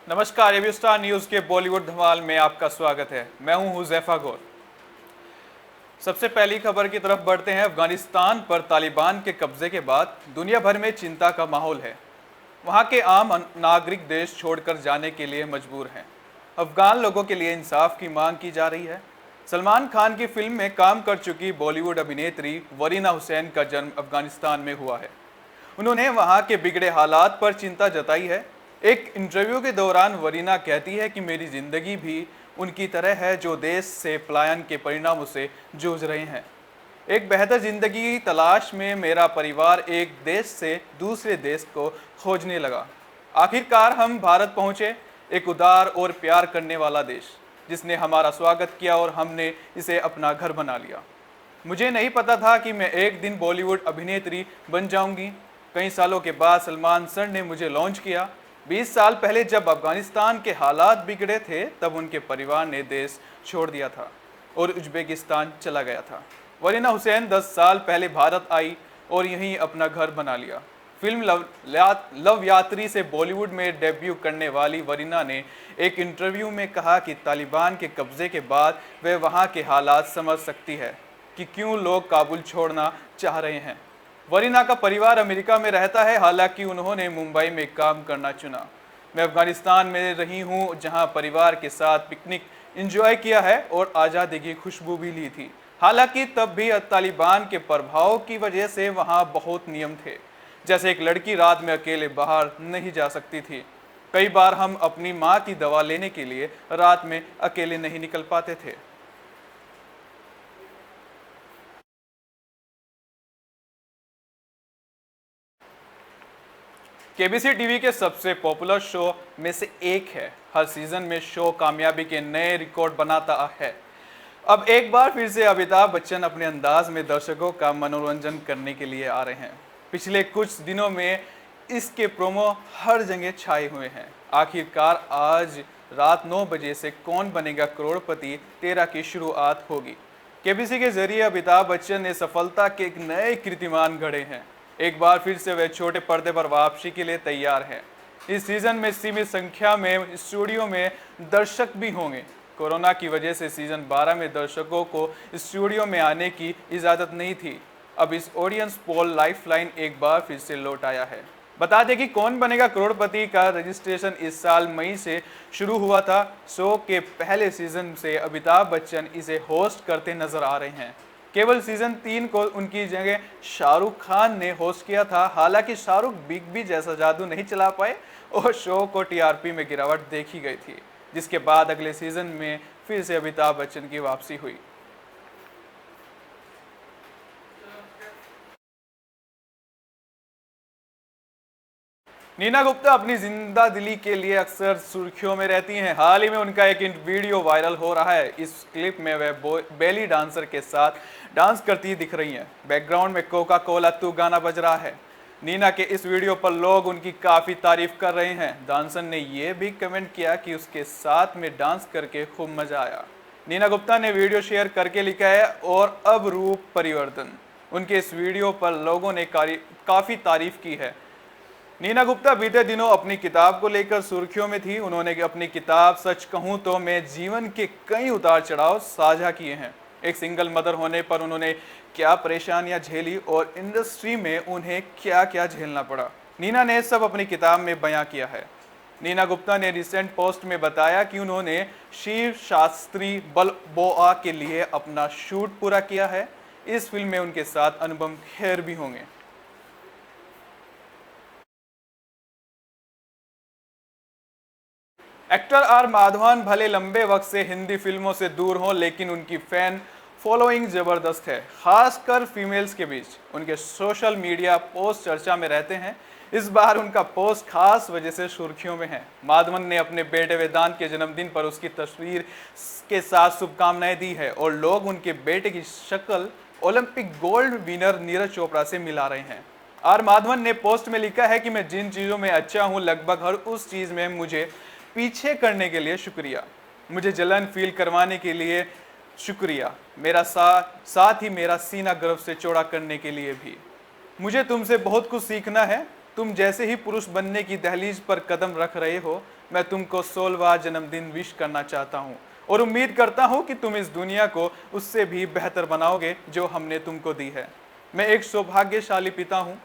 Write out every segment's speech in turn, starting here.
नमस्कार, AB star news के बॉलीवुड धमाल में आपका स्वागत है। मैं हूं हुज़ैफा गौर। सबसे पहली खबर की तरफ बढ़ते हैं। अफगानिस्तान पर तालिबान के कब्जे के बाद दुनिया भर में चिंता का माहौल है। वहां के आम नागरिक देश छोड़कर जाने के लिए मजबूर हैं। अफगान लोगों के लिए इंसाफ की मांग की जा रही है। सलमान खान की फिल्म में काम कर चुकी बॉलीवुड अभिनेत्री वरीना हुसैन का जन्म अफगानिस्तान में हुआ है। उन्होंने वहां के बिगड़े हालात पर चिंता जताई है। एक इंटरव्यू के दौरान वरीना कहती है कि मेरी जिंदगी भी उनकी तरह है जो देश से पलायन के परिणामों से जूझ रहे हैं। एक बेहतर जिंदगी की तलाश में मेरा परिवार एक देश से दूसरे देश को खोजने लगा। आखिरकार हम भारत पहुंचे, एक उदार और प्यार करने वाला देश जिसने हमारा स्वागत किया और हमने इसे अपना घर बना लिया। मुझे नहीं पता था कि मैं एक दिन बॉलीवुड अभिनेत्री बन जाऊंगी। कई सालों के बाद सलमान सर ने मुझे लॉन्च किया। 20 साल पहले जब अफगानिस्तान के हालात बिगड़े थे तब उनके परिवार ने देश छोड़ दिया था और उज्बेकिस्तान चला गया था। वरीना हुसैन 10 साल पहले भारत आई और यहीं अपना घर बना लिया। फिल्म लव यात्री से बॉलीवुड में डेब्यू करने वाली वरीना ने एक इंटरव्यू में कहा कि तालिबान के कब्जे के बाद वे वहां के हालात समझ सकती है कि क्यों लोग काबुल छोड़ना चाह रहे हैं। वरीना का परिवार अमेरिका में रहता है, हालांकि उन्होंने मुंबई में काम करना चुना। मैं अफगानिस्तान में रही हूं जहां परिवार के साथ पिकनिक एंजॉय किया है और आज़ादी की खुशबू भी ली थी। हालांकि तब भी तालिबान के प्रभाव की वजह से वहां बहुत नियम थे, जैसे एक लड़की रात में अकेले बाहर नहीं जा सकती थी। कई बार हम अपनी माँ की दवा लेने के लिए रात में अकेले नहीं निकल पाते थे। केबीसी टीवी के सबसे पॉपुलर शो में से एक है। हर सीजन में शो कामयाबी के नए रिकॉर्ड बनाता है। अब एक बार फिर से अमिताभ बच्चन अपने अंदाज में दर्शकों का मनोरंजन करने के लिए आ रहे हैं। पिछले कुछ दिनों में इसके प्रोमो हर जगह छाए हुए हैं। आखिरकार आज रात 9 बजे से कौन बनेगा करोड़पति 13 की शुरुआत होगी। केबीसी के जरिए अमिताभ बच्चन ने सफलता के एक नए कीर्तिमान गढ़े हैं। एक बार फिर से वे छोटे पर्दे पर वापसी के लिए तैयार हैं। इस सीजन में सीमित संख्या में स्टूडियो में दर्शक भी होंगे। कोरोना की वजह से सीजन 12 में दर्शकों को स्टूडियो में आने की इजाज़त नहीं थी। अब इस ऑडियंस पोल लाइफलाइन एक बार फिर से लौट आया है। बता दें कि कौन बनेगा करोड़पति का रजिस्ट्रेशन इस साल मई से शुरू हुआ था। शो के पहले सीजन से अमिताभ बच्चन इसे होस्ट करते नजर आ रहे हैं। केवल सीजन 3 को उनकी जगह शाहरुख खान ने होस्ट किया था। हालांकि शाहरुख बिग बी जैसा जादू नहीं चला पाए और शो को टीआरपी में गिरावट देखी गई थी, जिसके बाद अगले सीजन में फिर से अमिताभ बच्चन की वापसी हुई। नीना गुप्ता अपनी जिंदा दिली के लिए अक्सर सुर्खियों में रहती हैं। हाल ही में उनका एक वीडियो वायरल हो रहा है। इस क्लिप में वह बेली डांसर के साथ डांस करती दिख रही हैं। बैकग्राउंड में कोका कोला तू गाना बज रहा है। नीना के इस वीडियो पर लोग उनकी काफ़ी तारीफ कर रहे हैं। डांसर ने यह भी कमेंट किया कि उसके साथ में डांस करके खूब मजा आया। नीना गुप्ता ने वीडियो शेयर करके लिखा है, और अब रूप परिवर्तन। उनके इस वीडियो पर लोगों ने काफ़ी तारीफ की है। नीना गुप्ता बीते दिनों अपनी किताब को लेकर सुर्खियों में थी। उन्होंने अपनी किताब सच कहूं तो मैं जीवन के कई उतार चढ़ाव साझा किए हैं। एक सिंगल मदर होने पर उन्होंने क्या परेशानियां झेली और इंडस्ट्री में उन्हें क्या क्या झेलना पड़ा, नीना ने सब अपनी किताब में बयां किया है। नीना गुप्ता ने रिसेंट पोस्ट में बताया कि उन्होंने शिव शास्त्री बलबोआ के लिए अपना शूट पूरा किया है। इस फिल्म में उनके साथ अनुपम खेर भी होंगे। एक्टर आर माधवन भले लंबे वक्त से हिंदी फिल्मों से दूर हों, लेकिन उनकी फैन फॉलोइंग जबरदस्त है, खासकर फीमेल्स के बीच। उनके सोशल मीडिया पोस्ट चर्चा में रहते हैं। इस बार उनका पोस्ट खास वजह से सुर्खियों में है। माधवन ने अपने बेटे वेदांत के जन्मदिन पर उसकी तस्वीर के साथ शुभकामनाएं दी है और लोग उनके बेटे की शक्ल Olympic gold winner Neeraj Chopra से मिला रहे हैं। आर माधवन ने पोस्ट में लिखा है कि मैं जिन चीज़ों में अच्छा हूँ, लगभग हर उस चीज़ में मुझे पीछे करने के लिए शुक्रिया। मुझे जलन फील करवाने के लिए शुक्रिया। मेरा साथ ही मेरा सीना गर्व से चौड़ा करने के लिए भी। मुझे तुमसे बहुत कुछ सीखना है। तुम जैसे ही पुरुष बनने की दहलीज पर कदम रख रहे हो, मैं तुमको 16वां जन्मदिन विश करना चाहता हूँ और उम्मीद करता हूँ कि तुम इस दुनिया को उससे भी बेहतर बनाओगे जो हमने तुमको दी है। मैं एक सौभाग्यशाली पिता हूँ।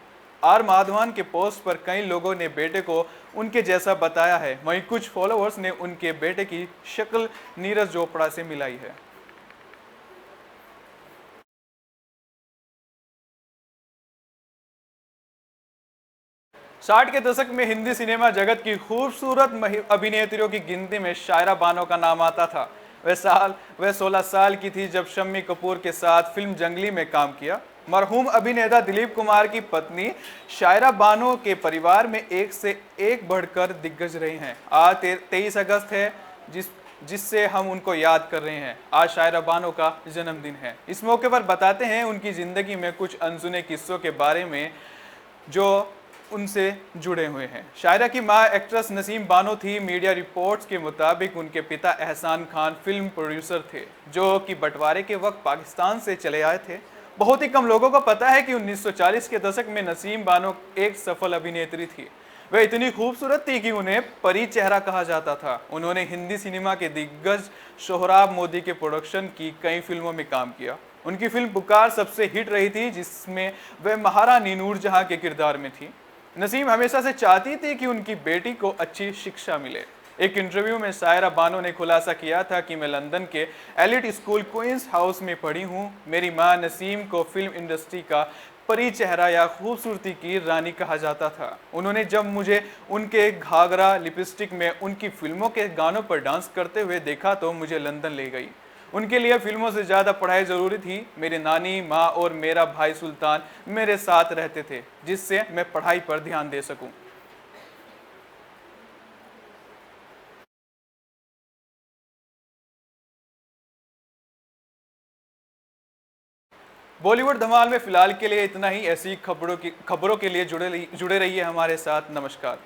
आर माधवन के पोस्ट पर कई लोगों ने बेटे को उनके जैसा बताया है, वहीं कुछ फॉलोअर्स ने उनके बेटे की शक्ल नीरज चोपड़ा से मिलाई है। साठ के दशक में हिंदी सिनेमा जगत की खूबसूरत अभिनेत्रियों की गिनती में शायरा बानो का नाम आता था। वह 16 साल की थी जब शम्मी कपूर के साथ फिल्म जंगली में काम किया। मरहूम अभिनेता दिलीप कुमार की पत्नी शायरा बानो के परिवार में एक से एक बढ़कर दिग्गज रहे हैं। आज 23 अगस्त है जिससे हम उनको याद कर रहे हैं। आज शायरा बानो का जन्मदिन है। इस मौके पर बताते हैं उनकी जिंदगी में कुछ अनसुने किस्सों के बारे में जो उनसे जुड़े हुए हैं। शायरा की मां एक्ट्रेस नसीम बानो थी। मीडिया रिपोर्ट्स के मुताबिक उनके पिता एहसान खान फिल्म प्रोड्यूसर थे जो कि बंटवारे के वक्त पाकिस्तान से चले आए थे। बहुत ही कम लोगों को पता है कि 1940 के दशक में नसीम बानो एक सफल अभिनेत्री थी। वह इतनी खूबसूरत थी कि उन्हें परी चेहरा कहा जाता था। उन्होंने हिंदी सिनेमा के दिग्गज सोहराब मोदी के प्रोडक्शन की कई फिल्मों में काम किया। उनकी फिल्म पुकार सबसे हिट रही थी जिसमें वह महारानी नूरजहां के किरदार में थी। नसीम हमेशा से चाहती थी कि उनकी बेटी को अच्छी शिक्षा मिले। एक इंटरव्यू में शायरा बानो ने खुलासा किया था कि मैं लंदन के एलिट स्कूल क्वींस हाउस में पढ़ी हूँ। मेरी मां नसीम को फिल्म इंडस्ट्री का परी चेहरा या खूबसूरती की रानी कहा जाता था। उन्होंने जब मुझे उनके घाघरा लिपस्टिक में उनकी फिल्मों के गानों पर डांस करते हुए देखा तो मुझे लंदन ले गई। उनके लिए फिल्मों से ज़्यादा पढ़ाई ज़रूरी थी। मेरी नानी, माँ और मेरा भाई सुल्तान मेरे साथ रहते थे जिससे मैं पढ़ाई पर ध्यान दे सकूं। बॉलीवुड धमाल में फिलहाल के लिए इतना ही। ऐसी खबरों के लिए जुड़े रहिए हमारे साथ। नमस्कार।